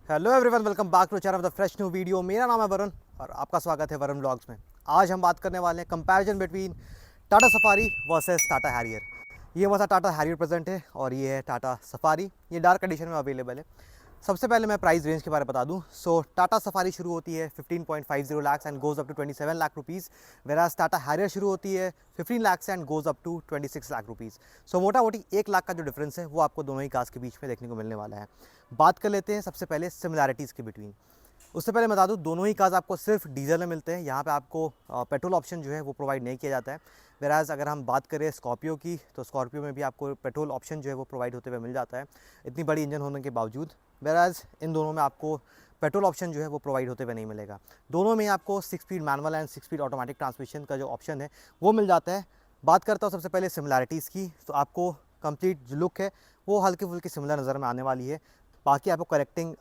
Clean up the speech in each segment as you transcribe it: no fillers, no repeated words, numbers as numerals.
Hello everyone, welcome back to channel of the fresh new video. मेरा नाम है वरुण और आपका स्वागत है वरुण व्लॉग्स में। आज हम बात करने वाले हैं comparison between Tata safari versus Tata Harrier. ये हमारा टाटा हैरियर प्रेजेंट है और ये है टाटा सफारी। ये डार्क एडिशन में अवेलेबल है। सबसे पहले मैं प्राइस रेंज के बारे में बता दूं। सो टाटा सफारी शुरू होती है 15.50 lakh and goes up to 27 lakh rupees, whereas Tata Harrier शुरू होती है 15 lakh and goes up to 26 lakh rupees. So मोटा मोटी 1 लाख का जो डिफरेंस है वो आपको दोनों ही कार्स के बीच में देखने को मिलने वाला है। बात कर लेते हैं सबसे पहले सिमिलैरिटीज़ के बिटवीन। उससे पहले बता दूं, दोनों ही कार्स आपको सिर्फ डीजल में मिलते हैं। यहाँ पे आपको पेट्रोल ऑप्शन जो है वो प्रोवाइड नहीं किया जाता है। वेराज अगर हम बात करें स्कॉर्पियो की, तो स्कॉर्पियो में भी आपको पेट्रोल ऑप्शन जो है वो प्रोवाइड होते हुए मिल जाता है, इतनी बड़ी इंजन होने के बावजूद। वेराज इन दोनों में आपको पेट्रोल ऑप्शन जो है वो प्रोवाइड होते हुए नहीं मिलेगा। दोनों में आपको 6 speed manual and 6 speed automatic transmission का जो ऑप्शन है वो मिल जाता है। बात करता हूँ सबसे पहले सिमिलैरिटीज़ की, तो आपको कंप्लीट जो लुक है वो हल्की फुल्की सिमिलर नज़र में आने वाली है। बाकी आपको करेक्टिंग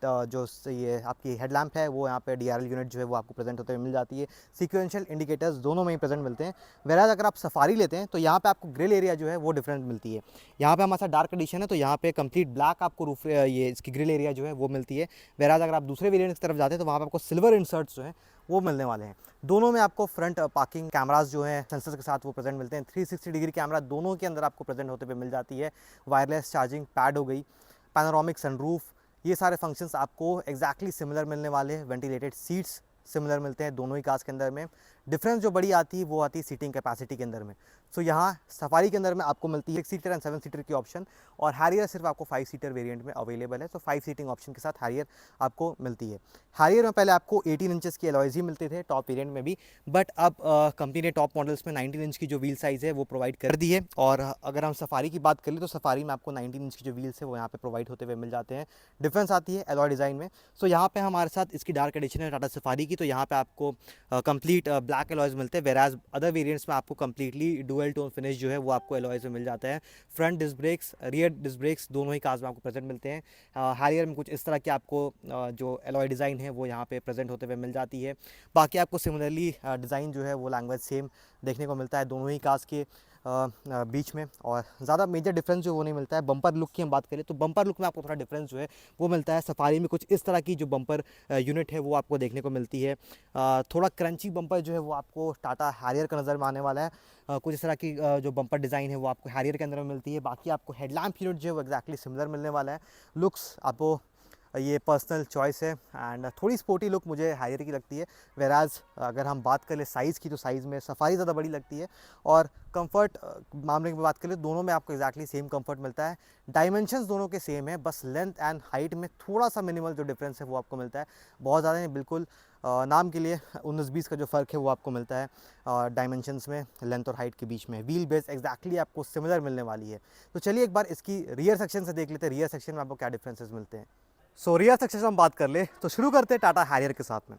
जो ये आपकी हेडलैम्प है वो यहाँ पे डीआरएल यूनिट जो है वो आपको प्रेजेंट होते हुए मिल जाती है। सीक्वेंशियल इंडिकेटर्स दोनों में ही प्रेजेंट मिलते हैं। वेराज अगर आप सफारी लेते हैं तो यहाँ पे आपको ग्रिल एरिया जो है वो डिफरेंट मिलती है। यहाँ पे हमारे साथ डार्क एडिशन है तो यहाँ पे कंप्लीट ब्लैक आपको रूफ ये इसकी ग्रिल एरिया जो है वो मिलती है। वेराज अगर आप दूसरे वेरिएंट की तरफ जाते हैं तो वहाँ पे आपको सिल्वर इंसर्ट्स जो है वो मिलने वाले हैं। दोनों में आपको फ्रंट पार्किंग कैमरास जो हैं सेंसर्स के साथ वो प्रेजेंट मिलते हैं। 360 डिग्री कैमरा दोनों के अंदर आपको प्रेजेंट होते हुए मिल जाती है। वायरलेस चार्जिंग पैड हो गई, पैनोरामिक सनरूफ, ये सारे फंक्शंस आपको एग्जैक्टली सिमिलर मिलने वाले हैं। वेंटिलेटेड सीट्स सिमिलर मिलते हैं दोनों ही कार्स के अंदर में। डिफरेंस जो बड़ी आती है वो आती है सीटिंग कैपेसिटी के अंदर में। सो यहाँ सफारी के अंदर में आपको मिलती है 6 सीटर एंड 7 सीटर की ऑप्शन, और हैरियर सिर्फ आपको 5 सीटर वेरिएंट में अवेलेबल है। तो 5 सीटिंग ऑप्शन के साथ हैरियर आपको मिलती है। हैरियर में पहले आपको 18 इंचेस की एलॉयज ही मिलते थे टॉप वेरिएंट में भी, बट अब कंपनी ने टॉप मॉडल्स में 19 इंच की जो व्हील साइज़ है वो प्रोवाइड कर दी है। और अगर हम सफारी की बात करें तो सफारी में आपको 19 इंच की जो व्हील्स है वो यहाँ पे प्रोवाइड होते हुए मिल जाते हैं। डिफरेंस आती है एलॉय डिज़ाइन में। सो यहाँ पे हमारे साथ इसकी डार्क एडिशन है टाटा सफारी की, तो यहाँ पे आपको कंप्लीट ब्लैक एलॉयज मिलते हैं। वेराज अदर वेरिएंट्स में आपको कंप्लीटली डुअल टोन फिनिश जो है वो आपको एलॉयज में मिल जाता है। Front disc brakes, rear disc brakes दोनों ही कार्स में आपको प्रेजेंट मिलते हैं। हैरियर में कुछ इस तरह की आपको जो एलॉय डिज़ाइन है वो यहाँ पे प्रेजेंट होते हुए मिल जाती है। बाकी आपको सिमिलरली डिज़ाइन जो है वो लैंग्वेज सेम देखने को मिलता है दोनों ही कार्स के बीच में, और ज़्यादा मेजर डिफरेंस जो वो नहीं मिलता है। बम्पर लुक की हम बात करें तो बम्पर लुक में आपको थोड़ा डिफरेंस जो है वो मिलता है। सफारी में कुछ इस तरह की जो बम्पर यूनिट है वो आपको देखने को मिलती है। थोड़ा क्रंची बम्पर जो है वो आपको टाटा हैरियर का नज़र में आने वाला है। कुछ इस तरह की जो बम्पर डिज़ाइन है वो आपको हैरियर के अंदर में मिलती है। बाकी आपको हेडलैम्प यूनिट जो है वो एक्जैक्टली सिमिलर मिलने वाला है। लुक्स आपको ये पर्सनल चॉइस है एंड थोड़ी स्पोर्टी लुक मुझे हैरियर की लगती है। वेराज अगर हम बात करें साइज़ की तो साइज़ में सफारी ज़्यादा बड़ी लगती है। और कंफर्ट मामले में बात करें दोनों में आपको एक्जैक्टली सेम कंफर्ट मिलता है। डायमेंशंस दोनों के सेम है, बस लेंथ एंड हाइट में थोड़ा सा मिनिमल जो डिफरेंस है वो आपको मिलता है। बहुत ज़्यादा नहीं, बिल्कुल नाम के लिए 19-20 का जो फ़र्क है वो आपको मिलता है डायमेंशंस में, लेंथ और हाइट के बीच में। व्हील बेस एक्जैक्टली आपको सिमिलर मिलने वाली है। तो चलिए एक बार इसकी रियर सेक्शन से देख लेते हैं, रियर सेक्शन में आपको क्या डिफरेंसेस मिलते हैं। सो रियर सेक्शन से हम बात कर ले तो शुरू करते हैं टाटा हैरियर के साथ में।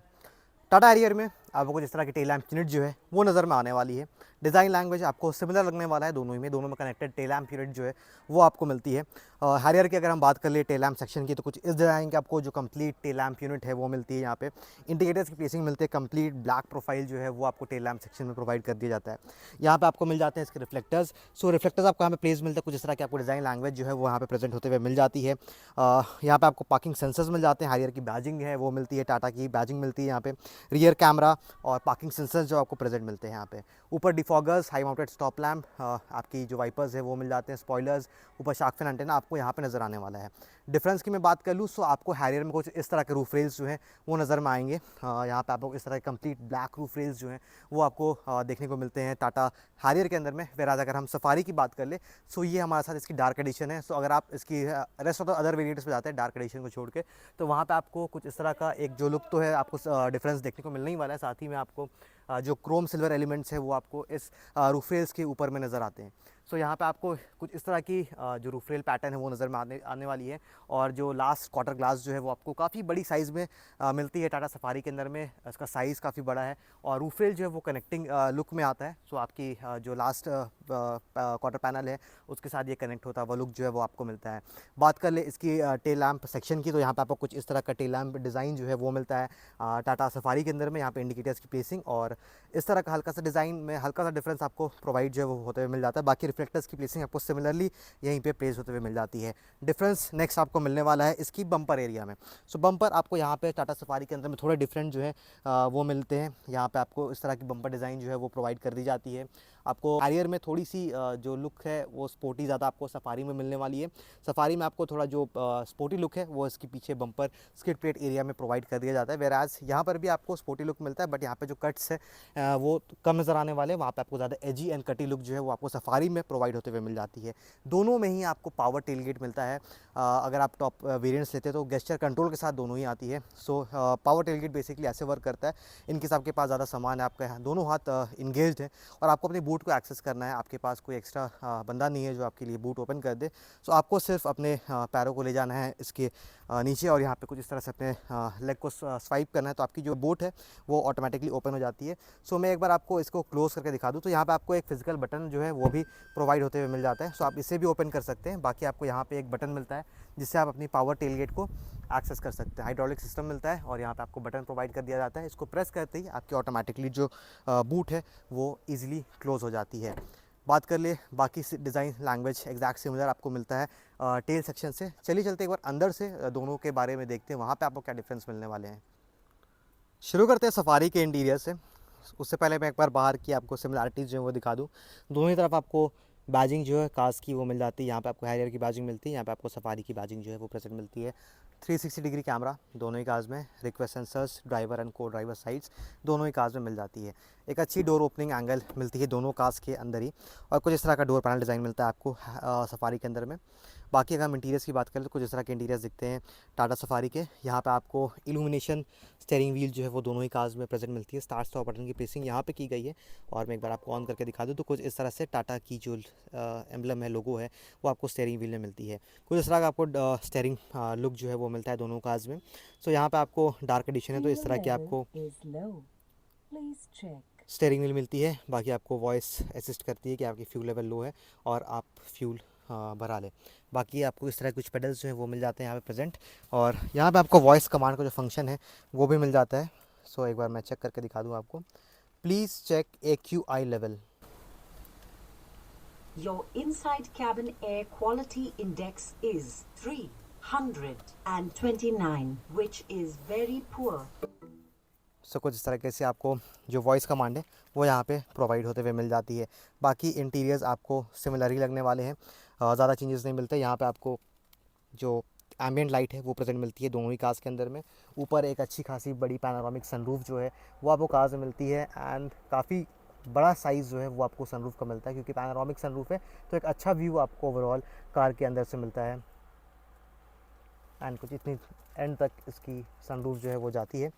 टाटा हैरियर में आपको कुछ इस तरह की टेल लैम्प यूनिट जो है वो नज़र में आने वाली है। डिज़ाइन लैंग्वेज आपको सिमिलर लगने वाला है दोनों ही में। दोनों में कनेक्टेड टेल लैम्प यूनिट जो है वो आपको मिलती है। हैरियर की अगर हम बात कर ले टेल लैम्प सेक्शन की तो कुछ इस डिज़ाइन के आपको जो कंप्लीट टेल लैम्प यूनिट है वो मिलती है। यहाँ पे इंडिकेटर्स की प्लेसिंग मिलती है। कंप्लीट ब्लैक प्रोफाइल जो है वो आपको टेल लैम्प सेक्शन में प्रोवाइड कर दिया जाता है। यहाँ पे आपको मिल जाते हैं इसके रिफ्लेक्टर्स। सो रिफ्लेक्टर्स आपको यहाँ पे प्लेस मिलते हैं। कुछ इस तरह की आपको डिज़ाइन लैंग्वेज जो है वो यहाँ पे प्रेजेंट होते हुए मिल जाती है। यहाँ पे आपको पार्किंग सेंसर्स मिल जाते हैं। हैरियर की बैजिंग है वो मिलती है, टाटा की बैजिंग मिलती है यहाँ पे। रियर कैमरा और पार्किंग सेंसर्स जो आपको प्रेजेंट मिलते हैं यहाँ पे। ऊपर defoggers, high mounted stop lamp, आपकी जो वाइपर्स है वो मिल जाते हैं। स्पॉयलर्स, ऊपर शार्क फिन एंटेना आपको यहाँ पे नज़र आने वाला है। डिफरेंस की मैं बात कर लूँ तो आपको हैरियर में कुछ इस तरह के रूफ रेल्स जो हैं वो नज़र में आएंगे। यहाँ पे आपको इस तरह के कंप्लीट ब्लैक रूफ रेल्स जो हैं वो आपको देखने को मिलते हैं टाटा हैरियर के अंदर में। वेराज अगर हम सफारी की बात कर ले सो ये हमारे साथ इसकी डार्क एडिशन है। सो अगर आप इसकी rest of the other variants पे जाते हैं डार्क एडिशन को छोड़ के, तो वहाँ पे आपको कुछ इस तरह का एक जो लुक तो है आपको डिफरेंस देखने को मिलने ही वाला है। साथ ही में आपको जो क्रोम सिल्वर एलिमेंट्स है वो आपको इस रूफ रेल्स के ऊपर में नज़र आते हैं। सो यहाँ पे आपको कुछ इस तरह की जो रूफ रेल पैटर्न है वो नज़र में आने वाली है। और जो लास्ट क्वार्टर ग्लास जो है वो आपको काफ़ी बड़ी साइज़ में मिलती है टाटा सफारी के अंदर में। इसका साइज़ काफ़ी बड़ा है और रूफ रेल जो है वो कनेक्टिंग लुक में आता है। सो आपकी जो लास्ट क्वार्टर पैनल है उसके साथ ये कनेक्ट होता है, वो लुक जो है वो आपको मिलता है। बात कर ले इसकी टेल लैम्प सेक्शन की, तो यहाँ पे आपको कुछ इस तरह का टेल लैम्प डिज़ाइन जो है वो मिलता है टाटा सफारी के अंदर में। यहाँ पे इंडिकेटर्स की प्लेसिंग और इस तरह का हल्का सा डिज़ाइन में हल्का सा डिफरेंस आपको प्रोवाइड जो है वो होते हुए मिल जाता है। बाकी रिफ्लेक्टर्स की प्लेसिंग आपको सिमिलरली यहीं पे प्लेस होते हुए मिल जाती है। डिफरेंस नेक्स्ट आपको मिलने वाला है इसकी बम्पर एरिया में। सो बम्पर आपको यहाँ पे टाटा सफारी के अंदर में थोड़े डिफरेंट जो है वो मिलते हैं। यहाँ पे आपको इस तरह की बम्पर डिज़ाइन जो है वो प्रोवाइड कर दी जाती है। आपको हैरियर में थोड़ी सी जो लुक है वो स्पोर्टी ज़्यादा आपको सफारी में मिलने वाली है। सफारी में आपको थोड़ा जो स्पोर्टी लुक है वो इसके पीछे बम्पर स्किड प्लेट एरिया में प्रोवाइड कर दिया जाता है। वेराज यहाँ पर भी आपको स्पोर्टी लुक मिलता है, बट यहाँ पे जो कट्स है वो कम नज़र आने वाले हैं। वहाँ पे आपको ज़्यादा एजी एंड कटी लुक जो है वो आपको सफारी में प्रोवाइड होते हुए मिल जाती है। दोनों में ही आपको पावर टेलगेट मिलता है। अगर आप टॉप वेरिएंट्स लेते हैं तो गेस्चर कंट्रोल के साथ दोनों ही आती है। सो पावर टेलगेट बेसिकली ऐसे वर्क करता है, इनके आपके पास ज़्यादा सामान है, आपका दोनों हाथ इंगेज्ड है और आपको अपने बूट को एक्सेस करना है। आपके पास कोई एक्स्ट्रा बंदा नहीं है जो आपके लिए बूट ओपन कर दे। सो आपको सिर्फ अपने पैरों को ले जाना है इसके नीचे और यहाँ पे कुछ इस तरह से अपने लेग को स्वाइप करना है, तो आपकी जो बोट है वो ऑटोमेटिकली ओपन हो जाती है। सो मैं एक बार आपको इसको क्लोज करके दिखा दूँ तो यहाँ पे आपको एक फिजिकल बटन जो है वो भी प्रोवाइड होते हुए मिल जाता है। सो आप इसे भी ओपन कर सकते हैं। बाकी आपको यहाँ पे एक बटन मिलता है जिससे आप अपनी पावर टेलगेट को एक्सेस कर सकते हैं। हाइड्रोलिक सिस्टम मिलता है और यहाँ पे आपको बटन प्रोवाइड कर दिया जाता है। इसको प्रेस करते ही आपकी ऑटोमेटिकली जो बूट है वो ईजिली क्लोज हो जाती है। बात कर ले बाकी डिज़ाइन लैंग्वेज एग्जैक्ट सिमिलर आपको मिलता है टेल सेक्शन से। चलिए चलते एक बार अंदर से दोनों के बारे में देखते हैं वहाँ पे आपको क्या डिफरेंस मिलने वाले हैं। शुरू करते हैं सफारी के इंटीरियर से। उससे पहले मैं एक बार बाहर की आपको सिमिलैरिटीज़ जो है वो दिखा दूँ। दोनों ही तरफ आपको बैजिंग जो है कार्स की वो मिल जाती है। यहाँ पे आपको हैरियर की बैजिंग मिलती है, यहाँ पे आपको सफारी की बैजिंग जो है वो प्रेजेंट मिलती है। 360 डिग्री कैमरा दोनों ही कार्स में, रिक्वेस्ट सेंसर्स, ड्राइवर एंड को ड्राइवर साइड्स दोनों ही कार्स में मिल जाती है। एक अच्छी डोर ओपनिंग एंगल मिलती है दोनों कार्स के अंदर ही और कुछ इस तरह का डोर पैनल डिज़ाइन मिलता है आपको सफारी के अंदर में। बाकी अगर हम इंटीरियर्स की बात करें तो कुछ इस तरह के इंटीरियर्स दिखते हैं टाटा सफारी के। यहाँ पे आपको इल्यूमिनेशन स्टीयरिंग व्हील जो है वो दोनों ही कार्स में प्रेजेंट मिलती है। स्टार्ट स्टॉप बटन की प्रेसिंग यहाँ पे की गई है और मैं एक बार आपको ऑन करके दिखा दूँ तो कुछ इस तरह से टाटा की जो एम्बलम है, लोगो है, वो आपको स्टीयरिंग व्हील में मिलती है। कुछ इस तरह का आपको स्टीयरिंग लुक जो है वो मिलता है दोनों कार्स में। सो यहाँ पे आपको डार्क एडिशन है तो इस तरह की आपको स्टीयरिंग व्हील मिलती है। बाकी आपको वॉइस असिस्ट करती है कि आपकी फ्यूल लेवल लो है और आप फ्यूल भरा लें। बाकी आपको इस तरह कुछ पेडल्स जो हैं वो मिल जाते हैं यहाँ पे प्रेजेंट और यहाँ पे आपको वॉइस कमांड का जो फंक्शन है वो भी मिल जाता है। सो एक बार मैं चेक करके दिखा दूँ आपको। Please check AQI level. Your inside cabin air quality index is 329, which is very poor. सो कुछ इस तरीके से आपको जो वॉइस कमांड है वो यहाँ पे प्रोवाइड होते हुए मिल जाती है। बाकी इंटीरियर्स आपको सिमिलर ही लगने वाले हैं, ज़्यादा चेंजेस नहीं मिलते। यहाँ पे आपको जो एम्बिएंट लाइट है वो प्रेजेंट मिलती है दोनों ही कार्स के अंदर में। ऊपर एक अच्छी खासी बड़ी पैनोरामिक सनरूफ जो है वो आपको कार्स में मिलती है एंड काफ़ी बड़ा साइज़ जो है वो आपको सनरूफ का मिलता है क्योंकि पैनोरामिक सनरूफ है तो एक अच्छा व्यू आपको ओवरऑल कार के अंदर से मिलता है एंड कुछ इतनी एंड तक इसकी सनरूफ जो है वो जाती है।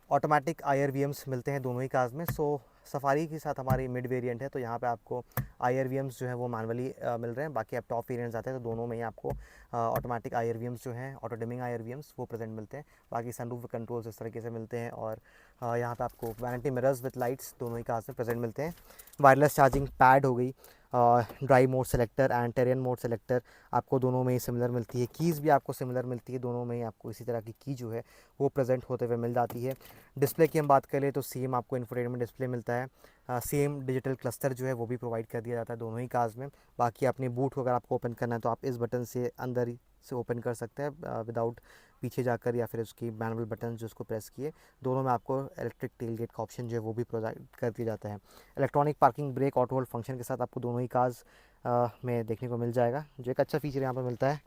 ऑटोमेटिक IRVMs मिलते हैं दोनों ही कार्स में। सो सफारी के साथ हमारी मिड वेरिएंट है तो यहाँ पे आपको IRVMs जो है वो मैनुअली मिल रहे हैं। बाकी आप टॉप वेरिएंट्स आते हैं तो दोनों में ही आपको ऑटोमेटिक IRVMs जो हैं, ऑटो डिमिंग IRVMs वो प्रेजेंट मिलते हैं। बाकी सनरूफ कंट्रोल्स इस तरीके से मिलते हैं और यहाँ पे आपको वैनिटी मिरर्स विद लाइट्स दोनों ही कार्स में प्रेजेंट मिलते हैं। वायरलेस चार्जिंग पैड हो गई, drive mode selector and terrain mode selector आपको दोनों में ही सिमिलर मिलती है। कीज़ भी आपको सिमिलर मिलती है, दोनों में ही आपको इसी तरह की की जो है वो प्रेजेंट होते हुए मिल जाती है। डिस्प्ले की हम बात करें तो सेम आपको इंफोटेनमेंट डिस्प्ले मिलता है, सेम डिजिटल क्लस्टर जो है वो भी प्रोवाइड कर दिया जाता है दोनों ही कार्स में। बाकी अपनी बूट को अगर आपको ओपन करना है तो आप इस बटन से अंदर ही से ओपन कर सकते हैं विदाउट पीछे जाकर या फिर उसकी मैनुअल बटन जो उसको प्रेस किए। दोनों में आपको इलेक्ट्रिक टेलगेट का ऑप्शन जो है वो भी प्रोवाइड कर दिया जाता है। Electronic parking brake auto hold function के साथ आपको दोनों ही कार्स में देखने को मिल जाएगा, जो एक अच्छा फीचर यहाँ पर मिलता है।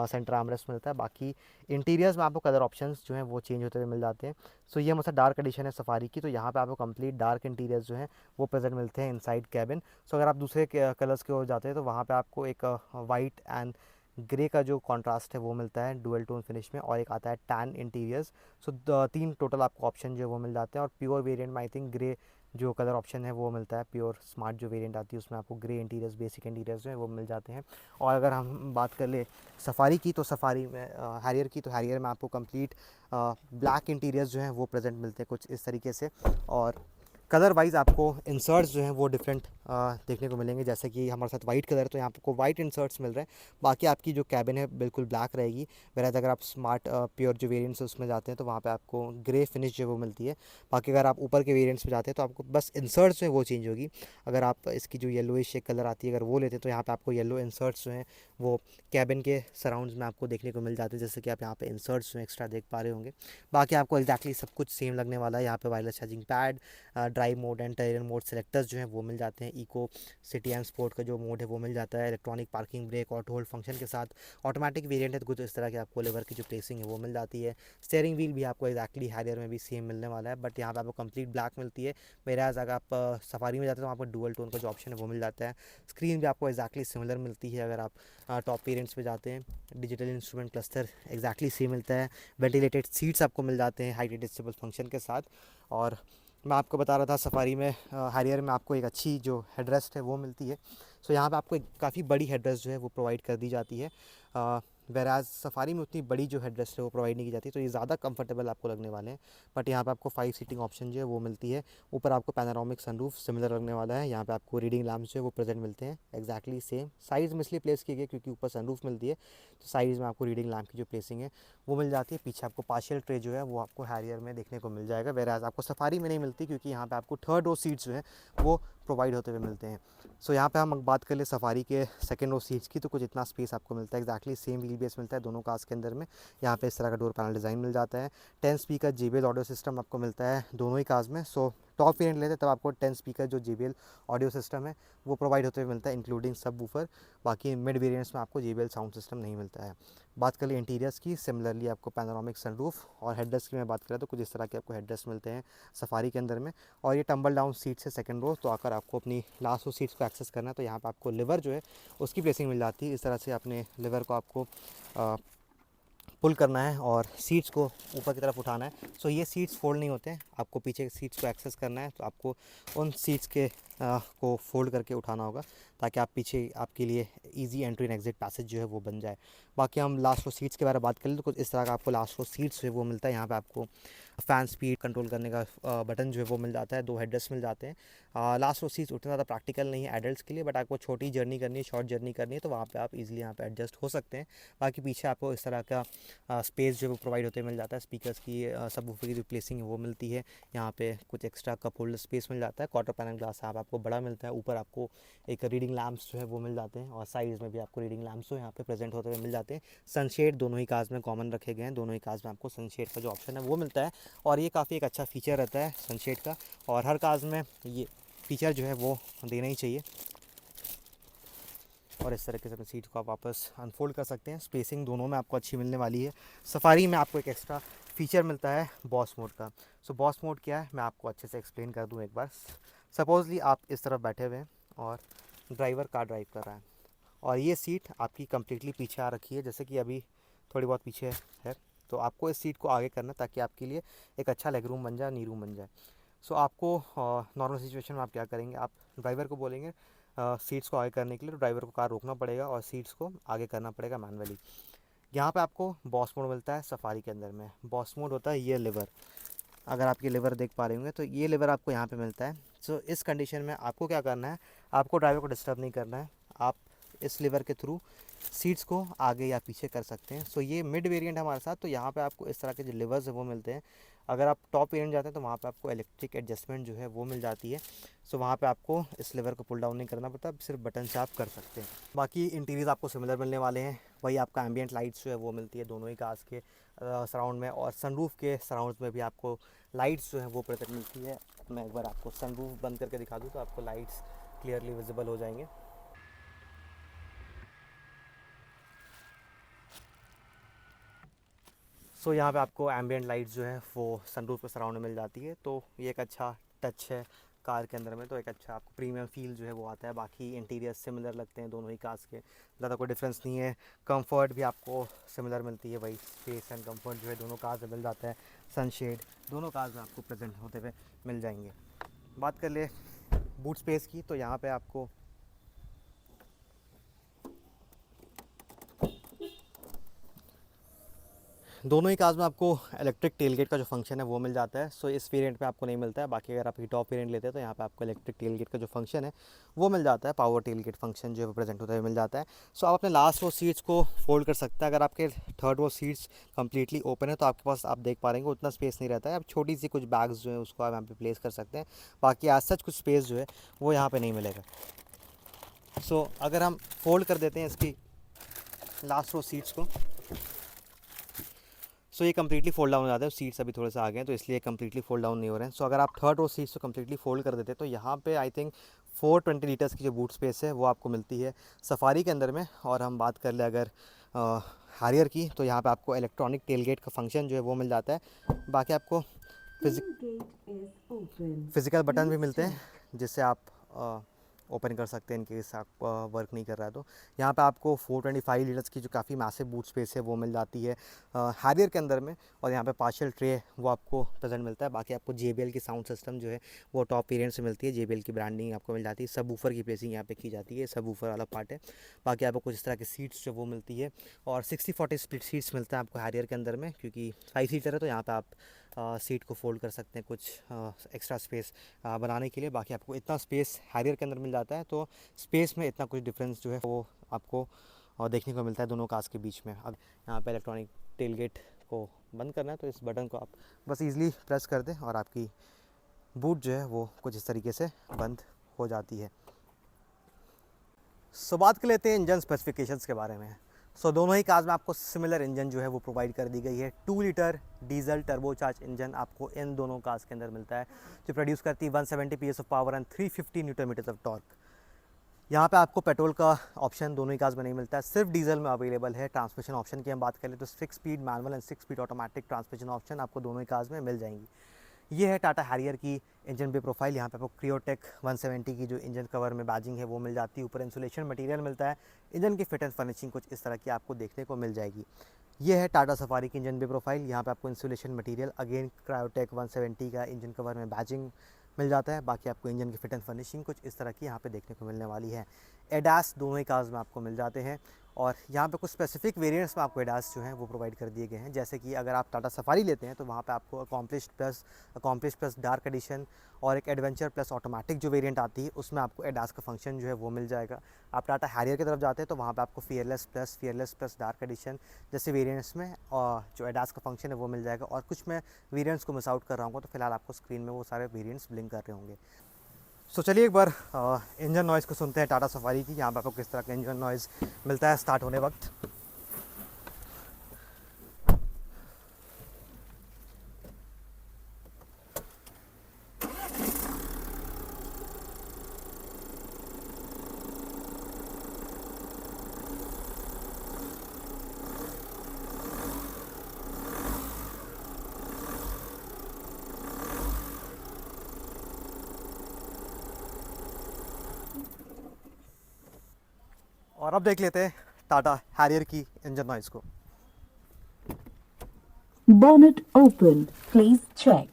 सेंटर आर्मरेस्ट मिलता है। बाकी इंटीरियर्स में आपको कलर ऑप्शंस जो हैं वो चेंज होते हुए मिल जाते हैं। सो ये मतलब डार्क एडिशन है सफारी की, तो यहाँ पे आपको कंप्लीट डार्क इंटीरियर्स जो हैं वो प्रेजेंट मिलते हैं इनसाइड कैबिन। सो अगर आप दूसरे कलर्स की ओर जाते हैं तो वहाँ पे आपको एक वाइट एंड ग्रे का जो कॉन्ट्रास्ट है वो मिलता है डुअल टोन फिनिश में और एक आता है टैन इंटीरियर्स। सो 3 टोटल आपको ऑप्शन जो है वो मिल जाते हैं और प्योर वेरिएंट में आई थिंक ग्रे जो कलर ऑप्शन है वो मिलता है। प्योर स्मार्ट जो वेरिएंट आती है उसमें आपको ग्रे इंटीरियर्स, बेसिक इंटीरियर्स जो है वो मिल जाते हैं। और अगर हम बात कर ले सफारी की तो सफारी में हैरियर की तो हैरियर में आपको कंप्लीट ब्लैक इंटीरियर्स जो हैं वो प्रेजेंट मिलते हैं कुछ इस तरीके से। और कलर वाइज आपको इंसर्ट्स जो हैं वो डिफरेंट देखने को मिलेंगे। जैसे कि हमारे साथ वाइट कलर है तो यहाँ आपको वाइट इंसर्ट्स मिल रहे हैं। बाकी आपकी जो कैबिन है बिल्कुल ब्लैक रहेगी। वैराज अगर आप स्मार्ट प्योर जो वेरिएंट्स है उसमें जाते हैं तो वहाँ पे आपको ग्रे फिनिश जो है वो मिलती है। बाकी अगर आप ऊपर के वेरिएंट्स में जाते हैं तो आपको बस इंसर्ट्स जो है वो चेंज होगी। अगर आप इसकी जो येलोइश कलर आती है अगर वो लेते हैं तो यहाँ पे आपको येलो इंसर्ट्स जो हैं वो कैबिन के सराउंड्स में आपको देखने को मिल जाते हैं, जैसे कि आप यहाँ पे इंसर्ट्स जो एक्स्ट्रा देख पा रहे होंगे। बाकी आपको एक्जैक्टली सब कुछ सेम लगने वाला है। यहाँ पे wireless charging pad, drive mode and terrain mode selectors जो हैं वो मिल जाते हैं। इको, सिटी एंड स्पोर्ट का जो मोड है वो मिल जाता है। Electronic parking brake, auto hold function के साथ ऑटोमेटिक वेरिएंट है तो कुछ इस तरह के आपको लेवर की जो प्लेसिंग है वो मिल जाती है। स्टीयरिंग व्हील भी आपको एक्जैक्टली हैरियर में भी सेम मिलने वाला है, बट यहाँ पे आपको कंप्लीट ब्लैक मिलती है। वेराज अगर आप सफारी में जाते हैं तो वहाँ पर डुअल टोन का जो ऑप्शन है वो मिल जाता है। स्क्रीन भी आपको एक्जैक्टली सिमिलर मिलती है। अगर आप टॉप वेरिएंट्स पे जाते हैं digital instrument cluster exactly same मिलता है। वेंटिलेटेड सीट्स आपको मिल जाते हैं हाइट एडजस्टेबल फंक्शन के साथ। और मैं आपको बता रहा था सफारी में हैरियर में आपको एक अच्छी जो हेडरेस्ट है वो मिलती है। सो यहाँ पे आपको एक काफ़ी बड़ी हेडरेस्ट जो है वो प्रोवाइड कर दी जाती है। वेराज सफारी में उतनी बड़ी जो हेडरेस्ट है वो प्रोवाइड नहीं की जाती, तो ये ज़्यादा कंफर्टेबल आपको लगने वाले हैं। बट यहाँ पे आपको 5 सीटिंग ऑप्शन जो है वो मिलती है। ऊपर आपको पैनोरामिक सनरूफ सिमिलर लगने वाला है। यहाँ पे आपको रीडिंग लैम्प्स जो है वो प्रेजेंट मिलते हैं एक्जैक्टली सेम। साइज़ में इसलिए प्लेस किए गए क्योंकि ऊपर सनरूफ मिलती है तो साइज़ में आपको रीडिंग लैम्प की जो प्लेसिंग है वो मिल जाती है। पीछे आपको पार्शियल ट्रे जो है वो आपको हैरियर में देखने को मिल जाएगा, वेराज आपको सफारी में नहीं मिलती क्योंकि यहाँ पे आपको थर्ड रो सीट्स जो है वो प्रोवाइड होते हुए मिलते हैं। सो यहाँ पे हम बात कर ले सफारी के सेकंड रो सीट्स की तो कुछ इतना स्पेस आपको मिलता है। एक्जैक्टली सेम व्हील बेस मिलता है दोनों कार्स के अंदर में। यहाँ पे इस तरह का डोर पैनल डिज़ाइन मिल जाता है। 10 स्पीकर JBL ऑडियो सिस्टम आपको मिलता है दोनों ही कार्स में। सो टॉप वेरिएंट लेते हैं तब आपको 10 स्पीकर जो JBL ऑडियो सिस्टम है वो प्रोवाइड होते हुए मिलता है इंक्लूडिंग सब वूफर। बाकी मिड वेरिएंट्स में आपको JBL साउंड सिस्टम नहीं मिलता है। बात कर ले इंटीरियर्स की, सिमिलरली आपको पैनोरामिक सनरूफ और हेडरेस्ट की मैं बात करें तो कुछ इस तरह के आपको हेडरेस्ट मिलते हैं सफारी के अंदर में। और ये टम्बल डाउन सीट्स है सेकंड रो, तो अगर आपको अपनी लास्ट रो सीट्स को एक्सेस करना है तो यहाँ पर आपको लिवर जो है उसकी प्लेसिंग मिल जाती है। इस तरह से अपने लिवर को आपको पुल करना है और सीट्स को ऊपर की तरफ उठाना है। सो ये सीट्स फोल्ड नहीं होते हैं, आपको पीछे सीट्स को एक्सेस करना है तो आपको उन सीट्स के को फोल्ड करके उठाना होगा ताकि आप पीछे आपके लिए easy entry and exit passage जो है वो बन जाए। बाकी हम लास्ट रो सीट्स के बारे में बात करें तो कुछ इस तरह का आपको लास्ट रो सीट्स जो है वो मिलता है। यहाँ पे आपको फ़ैन स्पीड कंट्रोल करने का बटन जो है वो मिल जाता है, 2 हेडरेस्ट मिल जाते हैं। लास्ट रो सीट्स उतना ज़्यादा प्रैक्टिकल नहीं है एडल्ट्स के लिए, बट आपको छोटी जर्नी करनी है, शॉर्ट जर्नी करनी है तो वहाँ पे आप इजीली यहाँ पे एडजस्ट हो सकते हैं। बाकी पीछे आपको इस तरह का स्पेस जो है वो प्रोवाइड होते मिल जाता है। स्पीकर्स की सबवूफर की जो प्लेसिंग है वो मिलती है। यहाँ पे कुछ एक्स्ट्रा कप होल्डर स्पेस मिल जाता है। क्वार्टर पैनल ग्लास यहाँ आपको बड़ा मिलता है। ऊपर आपको एक रीडिंग लैम्प्स जो है वो मिल जाते हैं और साइड में भी आपको रीडिंग लैम्प्स जो यहाँ पे प्रेजेंट होते हुए मिल जाते हैं। सनशेड दोनों ही कार्स में कॉमन रखे गए हैं, दोनों ही कार्स में आपको सनशेड का जो ऑप्शन है वो मिलता है और ये काफ़ी एक अच्छा फीचर रहता है सनशेड का और हर कार्स में ये फीचर जो है वो देना ही चाहिए। और इस तरीके से अपनी सीट को आप वापस अनफोल्ड कर सकते हैं। स्पेसिंग दोनों में आपको अच्छी मिलने वाली है। सफारी में आपको एक एक्स्ट्रा फीचर मिलता है बॉस मोड का। सो बॉस मोड क्या है मैं आपको अच्छे से एक्सप्लेन कर दूं एक बार। सपोजली आप इस तरफ बैठे हुए हैं और ड्राइवर कार ड्राइव कर रहा है और ये सीट आपकी कम्प्लीटली पीछे आ रखी है, जैसे कि अभी थोड़ी बहुत पीछे है। तो आपको इस सीट को आगे करना ताकि आपके लिए एक अच्छा लेग रूम बन जाए, नी रूम बन जाए। सो आपको नॉर्मल सिचुएशन में आप क्या करेंगे, आप ड्राइवर को बोलेंगे सीट्स को आगे करने के लिए, तो ड्राइवर को कार रोकना पड़ेगा और सीट्स को आगे करना पड़ेगा मैनुअली। यहाँ पे आपको बॉस मोड मिलता है सफारी के अंदर में। बॉस मोड होता है ये लिवर, अगर आप ये लिवर देख पा रहे होंगे तो ये लिवर आपको यहाँ पे मिलता है। सो इस कंडीशन में आपको क्या करना है, आपको ड्राइवर को डिस्टर्ब नहीं करना है, आप इस लिवर के थ्रू सीट्स को आगे या पीछे कर सकते हैं। सो ये मिड वेरिएंट हमारे साथ, तो यहाँ पे आपको इस तरह के जो लिवर्स है वो मिलते हैं। अगर आप टॉप वेरिएंट जाते हैं तो वहाँ पे आपको इलेक्ट्रिक एडजस्टमेंट जो है वो मिल जाती है। सो वहाँ पे आपको इस लिवर को पुल डाउन नहीं करना पड़ता, सिर्फ बटन से आप कर सकते हैं। बाकी इंटीरियर आपको सिमिलर मिलने वाले हैं, वही आपका एम्बियंट लाइट्स जो है वो मिलती है दोनों ही कार्स के सराउंड में और सनरूफ के सराउंड में भी आपको लाइट्स जो है वो प्रेजेंट मिलती है। मैं एक बार आपको सनरूफ बंद करके दिखा दूँ तो आपको लाइट्स क्लियरली विजिबल हो जाएंगे। सो यहाँ पे आपको एम्बियंट लाइट्स जो है वो सनरूफ के सराउंड में मिल जाती है, तो ये एक अच्छा टच है कार के अंदर में, तो एक अच्छा आपको प्रीमियम फील जो है वो आता है। बाकी इंटीरियर सिमिलर लगते हैं दोनों ही कार्स के, ज़्यादा कोई डिफरेंस नहीं है। कंफर्ट भी आपको सिमिलर मिलती है, वही स्पेस एंड कंफर्ट जो है दोनों कार्स में मिल जाता है। सनशेड दोनों कार्स में आपको प्रेजेंट होते हुए मिल जाएंगे। बात कर ले बूट स्पेस की, तो यहाँ पर आपको दोनों ही कार्स में आपको इलेक्ट्रिक टेलगेट का जो फंक्शन है वो मिल जाता है। सो इस वेरिएंट पे आपको नहीं मिलता है। बाकी अगर आप ये टॉप वेरिएंट लेते हैं तो यहाँ पे आपको इलेक्ट्रिक टेलगेट का जो फंक्शन है वो मिल जाता है। पावर टेलगेट फंक्शन जो है प्रेजेंट होता है मिल जाता है। सो आप अपने लास्ट रो सीट्स को फोल्ड कर सकते हैं। अगर आपके third row seats completely open है तो आपके पास आप देख पा रहे हैं उतना स्पेस नहीं रहता है। आप छोटी सी कुछ बैग्स जो है उसको आप यहाँ पे प्लेस कर सकते हैं। बाकी आज सच कुछ स्पेस जो है वो यहाँ पे नहीं मिलेगा। सो अगर हम फोल्ड कर देते हैं इसकी लास्ट रो सीट्स को, सो ये कम्प्लीटली फोल्ड डाउन हो जाता है। सीट्स अभी थोड़े से आगे हैं तो इसलिए कम्प्लीटली फोल्ड डाउन नहीं हो रहे हैं। सो अगर आप थर्ड रो सीट्स को कम्प्लीटली फोल्ड कर देते हैं तो यहाँ पे आई थिंक 420 लीटर्स की जो बूट स्पेस है वो आपको मिलती है सफारी के अंदर में। और हम बात कर ले अगर हारियर की तो यहाँ पे आपको इलेक्ट्रॉनिक टेलगेट का फंक्शन जो है वो मिल जाता है। बाकी आपको फिज़िकल बटन भी मिलते हैं जिससे आप ओपन कर सकते हैं इनकेस आप वर्क नहीं कर रहा है तो। यहाँ पे आपको 425 लीटर्स की जो काफ़ी मैसिव बूट स्पेस है वो मिल जाती है हैरियर के अंदर में। और यहाँ पे पार्शियल ट्रे वो आपको प्रेजेंट मिलता है। बाकी आपको JBL की साउंड सिस्टम जो है वो टॉप वेरिएंट से मिलती है। JBL की ब्रांडिंग आपको मिल जाती है। सब वूफर की प्लेसिंग यहाँ पे की जाती है, सब वूफर वाला पार्ट है। बाकी आपको कुछ इस तरह की सीट्स जो वो मिलती है और 60-40 स्प्लिट सीट्स मिलता है आपको हैरियर के अंदर में, क्योंकि 5 सीटर है तो यहाँ पर आप सीट को फोल्ड कर सकते हैं कुछ एक्स्ट्रा स्पेस बनाने के लिए। बाकी आपको इतना स्पेस हैरियर के अंदर मिल जाता है तो स्पेस में इतना कुछ डिफरेंस जो है वो आपको देखने को मिलता है दोनों कार्स के बीच में। अब यहाँ पे इलेक्ट्रॉनिक टेलगेट को बंद करना है तो इस बटन को आप बस ईज़िली प्रेस कर दें और आपकी बूट जो है वो कुछ इस तरीके से बंद हो जाती है। सो बात कर लेते हैं इंजन स्पेसिफिकेशंस के बारे में। दोनों ही कार्स में आपको सिमिलर इंजन जो है वो प्रोवाइड कर दी गई है। 2 लीटर डीजल टर्बोचार्ज इंजन आपको इन दोनों कार्स के अंदर मिलता है जो प्रोड्यूस करती है 170 PS of power and 350 newton metres of torque. यहाँ पे आपको पेट्रोल का ऑप्शन दोनों ही कार्स में नहीं मिलता है, सिर्फ डीजल में अवेलेबल है। ट्रांसमिशन ऑप्शन की हम बात करें तो 6 speed manual and 6 speed automatic transmission option आपको दोनों ही कार्स में मिल जाएंगी। ये है टाटा हैरियर की इंजन बे प्रोफाइल। यहाँ पे आपको क्रियोटेक 170 की जो इंजन कवर में बैजिंग है वो मिल जाती है। ऊपर इंसुलेशन मटेरियल मिलता है। इंजन की फिट एंड फिनिशिंग कुछ इस तरह की आपको देखने को मिल जाएगी। ये है टाटा सफारी की इंजन बे प्रोफाइल। यहाँ पे आपको इंसुलेशन मटेरियल अगेन क्रायोटेक 170 का इंजन कवर में बैजिंग मिल जाता है। बाकी आपको इंजन की फिट एंड फिनिशिंग कुछ इस तरह की यहाँ पे देखने को मिलने वाली है। एडास दोनों ही कार्स में आपको मिल जाते हैं और यहाँ पे कुछ स्पेसिफिक वेरिएंट्स में आपको एडास जो हैं वो प्रोवाइड कर दिए गए हैं। जैसे कि अगर आप टाटा सफारी लेते हैं तो वहाँ पे आपको अकॉम्प्लिश्ड प्लस डार्क एडिशन और एक एडवेंचर प्लस ऑटोमेटिक जो वेरिएंट आती है उसमें आपको एडास का फंक्शन जो है वो मिल जाएगा। आप टाटा हैरियर की तरफ जाते हैं तो वहाँ पे आपको फियरलेस प्लस डार्क एडिशन जैसे वेरिएंट्स में जो एडास का फंक्शन है वो मिल जाएगा। और कुछ मैं वेरिएंट्स को मिस आउट कर रहा हूँ तो फिलहाल आपको स्क्रीन में वो सारे वेरिएंट्स ब्लिंक कर रहे होंगे। सो चलिए एक बार इंजन नॉइज़ को सुनते हैं टाटा सफारी की। यहाँ पर आपको किस तरह का इंजन नॉइज़ मिलता है स्टार्ट होने वक्त। और अब देख लेते हैं टाटा हैरियर की इंजन नॉइज़ को। Bonnet open. Please check.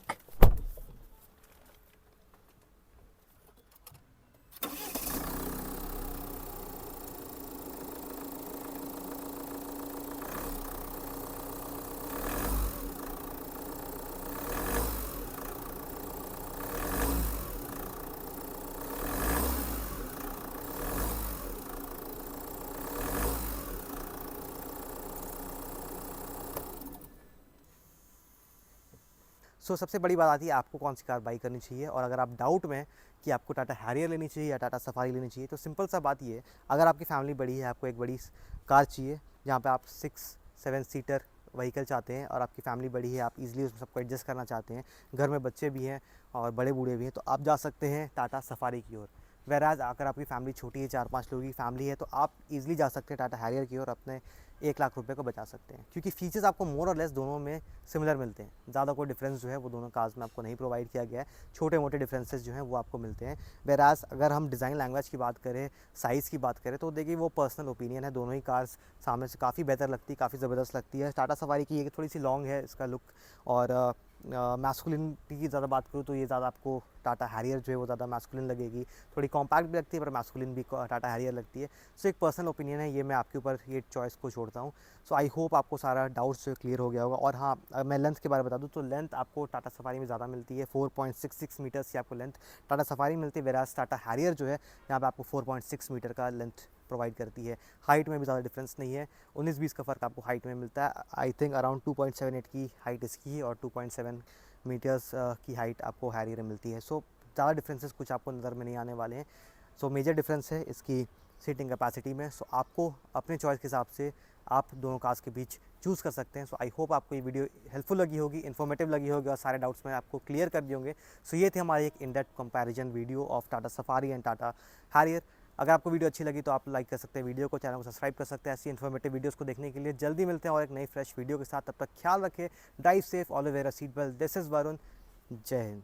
सबसे बड़ी बात आती है आपको कौन सी कार बाई करनी चाहिए। और अगर आप डाउट में कि आपको टाटा हैरियर लेनी चाहिए या टाटा सफारी लेनी चाहिए तो सिंपल सा बात ये है, अगर आपकी फैमिली बड़ी है, आपको एक बड़ी कार चाहिए जहाँ पे आप 6-7 सीटर व्हीकल चाहते हैं और आपकी फैमिली बड़ी है, आप इजीली उसमें सबको एडजस्ट करना चाहते हैं, घर में बच्चे भी हैं और बड़े बूढ़े भी हैं, तो आप जा सकते हैं टाटा सफारी की ओर। वेराज अगर आपकी फैमिली छोटी है, 4-5 लोगों की फैमिली है, तो आप इजीली जा सकते हैं टाटा हैरियर की ओर, अपने 1 लाख रुपए को बचा सकते हैं। क्योंकि फीचर्स आपको मोर और लेस दोनों में सिमिलर मिलते हैं। ज़्यादा कोई डिफरेंस जो है वो दोनों कार्स में आपको नहीं प्रोवाइड किया गया है। छोटे मोटे डिफरेंसेस जो हैं वो आपको मिलते हैं। वेराज अगर हम डिज़ाइन लैंग्वेज की बात करें, साइज़ की बात करें, तो देखिए वो पर्सनल ओपिनियन है। दोनों ही कार्स सामने से काफ़ी बेहतर लगती है, काफ़ी ज़बरदस्त लगती है। टाटा सफारी की ये थोड़ी सी लॉन्ग है इसका लुक और मैस्कुलिनिटी की ज़्यादा बात करूँ तो ये ज़्यादा आपको टाटा हैरियर जो है वो ज़्यादा मैस्कुलिन लगेगी, थोड़ी कॉम्पैक्ट भी लगती है पर मैस्कुलिन भी टाटा हैरियर लगती है। सो एक पर्सनल ओपिनियन है, ये मैं आपके ऊपर ये चॉइस को छोड़ता हूँ। सो आई होप आपको सारा डाउट्स जो क्लियर हो गया होगा। और हाँ, मैं लेंथ के बारे में बता दूँ तो लेंथ आपको टाटा सफारी में ज़्यादा मिलती है, 4.66 मीटर्स की आपको लेंथ टाटा सफारी मिलती है, वेराज टाटा हैरियर जो है यहाँ पे आपको 4.6 मीटर का लेंथ प्रोवाइड करती है। हाइट में भी ज़्यादा डिफरेंस नहीं है, 19-20 का फ़र्क आपको हाइट में मिलता है। आई थिंक अराउंड 2.78 की हाइट इसकी है और 2.7 मीटर्स की हाइट आपको हैरियर में मिलती है। सो ज़्यादा डिफरेंसेस कुछ आपको नज़र में नहीं आने वाले हैं। सो मेजर डिफरेंस है इसकी सीटिंग कैपेसिटी में। सो आपको अपने चॉइस के हिसाब से आप दोनों कार्स के बीच चूज़ कर सकते हैं। सो आई होप आपको ये वीडियो हेल्पफुल लगी होगी, इन्फॉर्मेटिव लगी होगी और सारे डाउट्स मैं आपको क्लियर कर दिए होंगे। सो ये थे हमारे एक in depth comparison video of Tata safari and Tata Harrier. अगर आपको वीडियो अच्छी लगी तो आप लाइक कर सकते हैं वीडियो को, चैनल को सब्सक्राइब कर सकते हैं ऐसी इन्फॉर्मेटिव वीडियोस को देखने के लिए। जल्दी मिलते हैं और एक नई फ्रेश वीडियो के साथ, तब तक ख्याल रखें, drive safe, always wear a seat belt. This is Varun, जय हिंद।